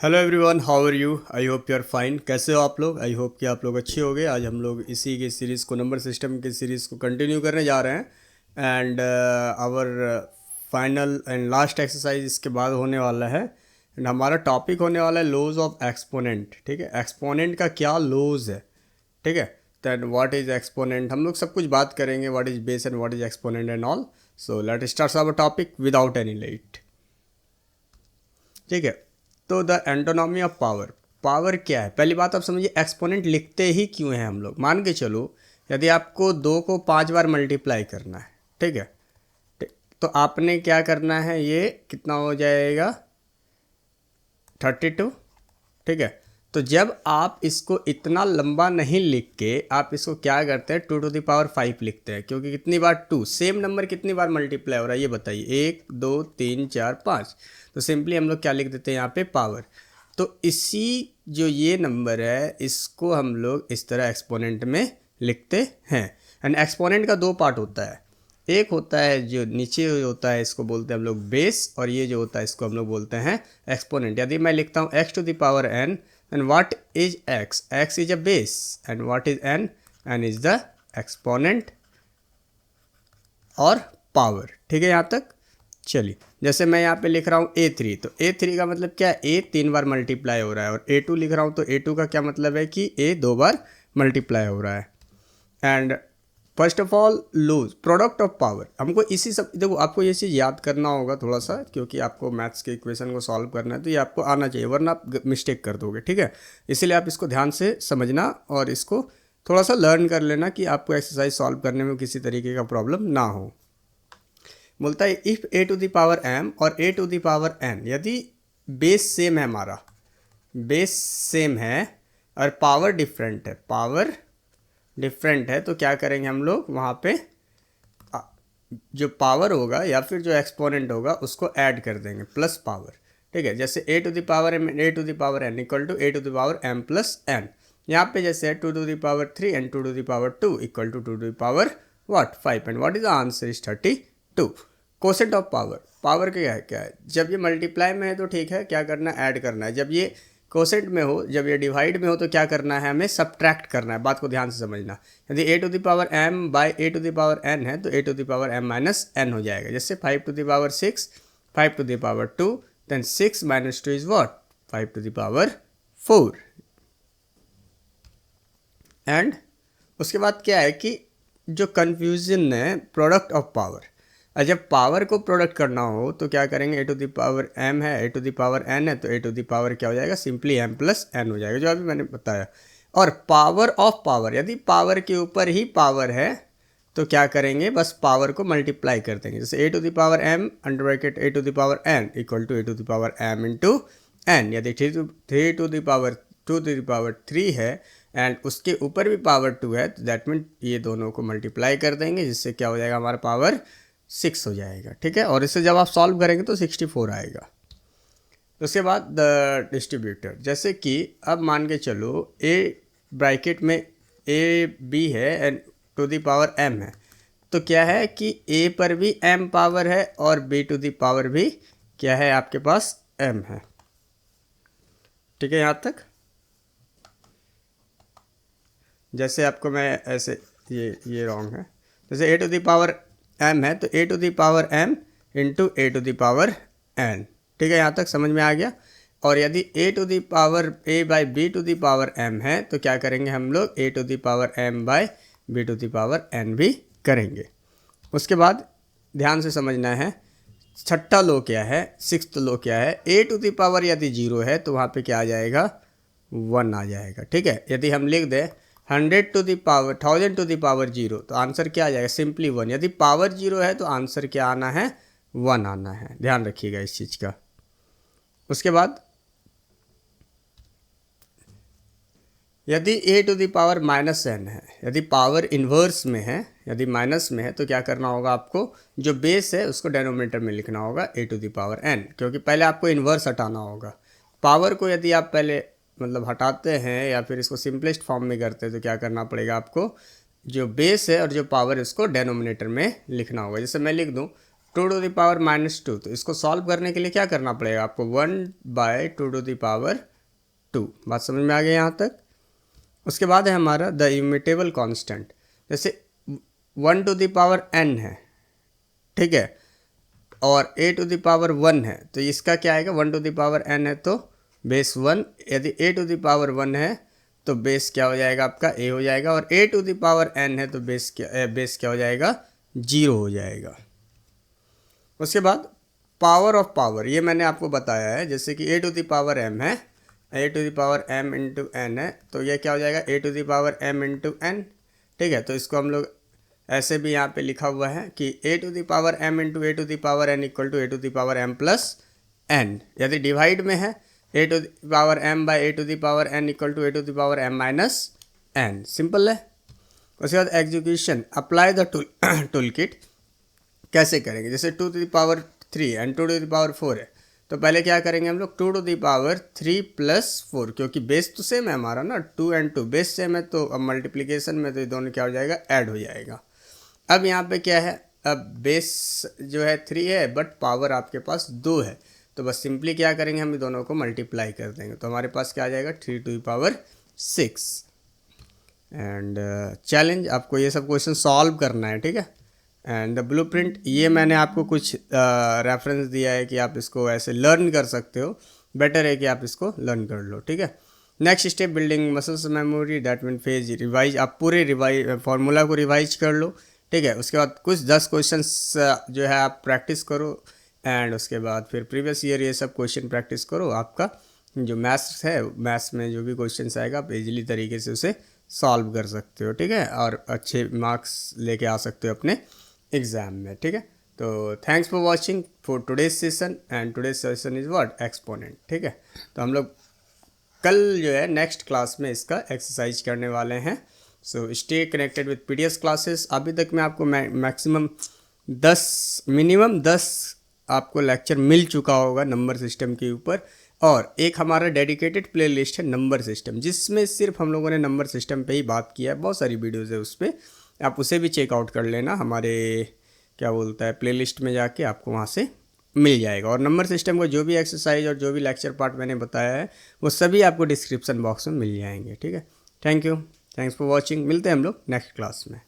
Hello everyone, how are you? I hope you are fine. कैसे हो आप लोग? आई होप कि आप लोग अच्छे होंगे। आज हम लोग इसी के सीरीज़ को, नंबर सिस्टम के सीरीज़ को कंटिन्यू करने जा रहे हैं। And our final and last exercise इसके बाद होने वाला है। एंड हमारा टॉपिक होने वाला है लॉज ऑफ एक्सपोनेंट। ठीक है, एक्सपोनेंट का क्या लॉज है। ठीक है, दैन व्हाट इज एक्सपोनेंट, हम लोग सब कुछ बात करेंगे। What is base and what is exponent and all. So let start our topic without any late. ठीक है, तो the anatomy of power. Power क्या है? पहली बात आप समझिए, एक्सपोनेंट लिखते ही क्यों हैं हम लोग। मान के चलो, यदि आपको 2 को 5 बार मल्टीप्लाई करना है, ठीक है, तो आपने क्या करना है, ये कितना हो जाएगा 32। ठीक है, तो जब आप इसको इतना लंबा नहीं लिख के आप इसको क्या करते हैं, 2⁵ लिखते हैं। क्योंकि कितनी बार 2 सेम नंबर कितनी बार मल्टीप्लाई हो रहा है ये बताइए, 1 2 3 4 5। तो सिंपली हम लोग क्या लिख देते हैं यहाँ पे, पावर। तो इसी जो ये नंबर है इसको हम लोग इस तरह एक्सपोनेंट में लिखते हैं। एंड एक्सपोनेंट का 2 पार्ट होता है। एक होता है जो नीचे होता है, इसको बोलते हैं हम लोग बेस, और ये जो होता है इसको हम लोग बोलते हैं एक्सपोनेंट। यदि मैं लिखता हूँ x⁴n, and what is x? X is a base, and what is n? N is the exponent और पावर। ठीक है यहाँ तक। चलिए, जैसे मैं यहाँ पे लिख रहा हूँ a3, तो a3 का मतलब क्या है, a 3 बार मल्टीप्लाई हो रहा है। और a2 लिख रहा हूँ तो a2 का क्या मतलब है कि a 2 बार मल्टीप्लाई हो रहा है। And first of all loose product of power, हमको इसी सब, देखो आपको ये चीज़ याद करना होगा थोड़ा सा, क्योंकि आपको मैथ्स के इक्वेशन को सॉल्व करना है तो ये आपको आना चाहिए, वरना आप मिस्टेक कर दोगे। ठीक है, इसीलिए आप इसको ध्यान से समझना और इसको थोड़ा सा लर्न कर लेना कि आपको एक्सरसाइज सॉल्व करने में किसी तरीके का प्रॉब्लम ना हो। बोलता है इफ़ a⁴m और a⁴n, यदि बेस सेम है, हमारा बेस सेम है और पावर डिफरेंट है, पावर डिफरेंट है, तो क्या करेंगे हम लोग, वहाँ पे जो पावर होगा या फिर जो एक्सपोनेंट होगा उसको ऐड कर देंगे, प्लस पावर। ठीक है, जैसे a⁴m equal to a⁴m plus n। यहाँ पे जैसे है 2⁵ and 2⁵2 equal to 5 and what is the answer is 32। Quotient of power, power क्या है, जब ये मल्टीप्लाई में है तो ठीक है, क्या करना है, ऐड करना है। जब ये कोसेंट में हो, जब ये डिवाइड में हो तो क्या करना है, हमें सब्ट्रैक्ट करना है। बात को ध्यान से समझना। यदि a⁴m बाई a⁴n है तो a⁴m माइनस n हो जाएगा। जैसे 5⁶ 5⁴2, then 6 minus 2 is what, 5⁴4। And उसके बाद क्या है कि जो कन्फ्यूजन है, प्रोडक्ट ऑफ पावर। और जब पावर को प्रोडक्ट करना हो तो क्या करेंगे, a⁴m है, a⁴n है, तो a⁴ क्या हो जाएगा, सिंपली m प्लस n हो जाएगा, जो अभी मैंने बताया। और पावर ऑफ पावर, यदि पावर के ऊपर ही पावर है तो क्या करेंगे, बस पावर को मल्टीप्लाई कर देंगे। जैसे a⁴m under bracket a⁴n equal to a⁴m into n। यदि 3 है एंड उसके ऊपर भी पावर 2 है तो दैट मीन ये दोनों को मल्टीप्लाई कर देंगे, जिससे क्या हो जाएगा, हमारा पावर 6 हो जाएगा। ठीक है, और इसे जब आप सॉल्व करेंगे तो 64 आएगा। उसके बाद द डिस्ट्रीब्यूटर, जैसे कि अब मान के चलो a ब्रैकेट में a b है एंड m है, तो क्या है कि a पर भी m पावर है और b भी क्या है, आपके पास m है। ठीक है यहाँ तक। जैसे आपको मैं ऐसे, ये रॉन्ग है। जैसे a⁴m है तो a⁴m इंटू a⁴n। ठीक है, यहाँ तक समझ में आ गया। और यदि a बाई b⁴m है तो क्या करेंगे हम लोग, a⁴m बाई b⁴n भी करेंगे। उसके बाद ध्यान से समझना है, छठा लो क्या है, सिक्स्थ लो क्या है। a⁴ यदि 0 है तो वहाँ पे क्या आ जाएगा, 1 आ जाएगा। ठीक है, यदि हम लिख दें 1000⁴0 तो आंसर क्या आ जाएगा, सिंपली 1। यदि पावर 0 है तो आंसर क्या आना है, 1 आना है। ध्यान रखिएगा इस चीज़ का। उसके बाद यदि a⁻n है, यदि पावर इन्वर्स में है, यदि माइनस में है, तो क्या करना होगा, आपको जो बेस है उसको डेनोमिनेटर में लिखना होगा a⁻n, क्योंकि पहले आपको इन्वर्स हटाना होगा। पावर को यदि आप पहले मतलब हटाते हैं या फिर इसको सिंपलेस्ट फॉर्म में करते हैं तो क्या करना पड़ेगा, आपको जो बेस है और जो पावर है उसको डेनोमिनेटर में लिखना होगा। जैसे मैं लिख दूँ 2 टू द पावर -2, तो इसको सॉल्व करने के लिए क्या करना पड़ेगा आपको, 1/2 टू द पावर 2। बात समझ में आ गई यहाँ तक। उसके बाद है हमारा द इम्यूटेबल कांस्टेंट, जैसे 1 टू द पावर n है, ठीक है, और a टू द पावर 1 है, तो इसका क्या आएगा, 1 टू द पावर n है तो बेस 1, यदि a टू द पावर 1 है तो बेस क्या हो जाएगा आपका a हो जाएगा, और a to the power n है तो बेस क्या हो जाएगा, 0 हो जाएगा। उसके बाद पावर ऑफ पावर, ये मैंने आपको बताया है, जैसे कि a to the power m है, a to the power m into n है, तो ये क्या हो जाएगा, a to the power m into n, ठीक है। तो इसको हम लोग ऐसे भी यहाँ पे लिखा हुआ है कि a to the power m into a to the power n equal to a to the power m plus n। यदि डिवाइड में है a to the power m by a to the power n equal to a to the power m minus n, simple है। उसके बाद execution, apply the tool kit कैसे करेंगे, जैसे 2 to the power 3 and 2 to the power 4 है, तो पहले क्या करेंगे हम लोग, 2 टू द पावर 3 प्लस 4, क्योंकि बेस तो सेम है हमारा ना, 2 एंड 2 बेस सेम है, तो अब मल्टीप्लिकेशन में तो ये दोनों क्या हो जाएगा, ऐड हो जाएगा। अब यहाँ पे क्या है, अब बेस जो है 3 है बट पावर आपके पास 2 है, तो बस सिंपली क्या करेंगे, हम दोनों को मल्टीप्लाई कर देंगे, तो हमारे पास क्या आ जाएगा, 3 to the power 6। And challenge, आपको ये सब क्वेश्चन सॉल्व करना है, ठीक है। एंड द ब्लूप्रिंट, ये मैंने आपको कुछ रेफरेंस दिया है कि आप इसको ऐसे लर्न कर सकते हो, बेटर है कि आप इसको लर्न कर लो, ठीक है। Next step, building muscles memory, that mean phase revise, आप पूरे फार्मूला को रिवाइज कर लो, ठीक है। उसके बाद कुछ 10 क्वेश्चंस जो है आप प्रैक्टिस करो, एंड उसके बाद फिर प्रीवियस ईयर ये सब क्वेश्चन प्रैक्टिस करो। आपका जो मैथ्स है, मैथ्स में जो भी क्वेश्चन आएगा आप इजीली तरीके से उसे सॉल्व कर सकते हो, ठीक है, और अच्छे मार्क्स लेके आ सकते हो अपने एग्ज़ाम में, ठीक है। तो thanks for watching for today's session, and today's session is what, exponent, ठीक है। तो हम लोग कल जो है नेक्स्ट क्लास में इसका एक्सरसाइज करने वाले हैं। So stay connected with PDS classes. अभी तक मैं आपको मैक्सिमम 10 मिनिमम 10 आपको लेक्चर मिल चुका होगा नंबर सिस्टम के ऊपर, और एक हमारा डेडिकेटेड प्लेलिस्ट है नंबर सिस्टम, जिसमें सिर्फ हम लोगों ने नंबर सिस्टम पे ही बात किया है, बहुत सारी वीडियोज़ है उस पर, आप उसे भी चेकआउट कर लेना, हमारे क्या बोलता है प्लेलिस्ट में जाके आपको वहाँ से मिल जाएगा। और नंबर सिस्टम का जो भी एक्सरसाइज और जो भी लेक्चर पार्ट मैंने बताया है वो सभी आपको डिस्क्रिप्शन बॉक्स में मिल जाएंगे, ठीक है। Thank you, thanks for watching, मिलते हैं हम लोग नेक्स्ट क्लास में।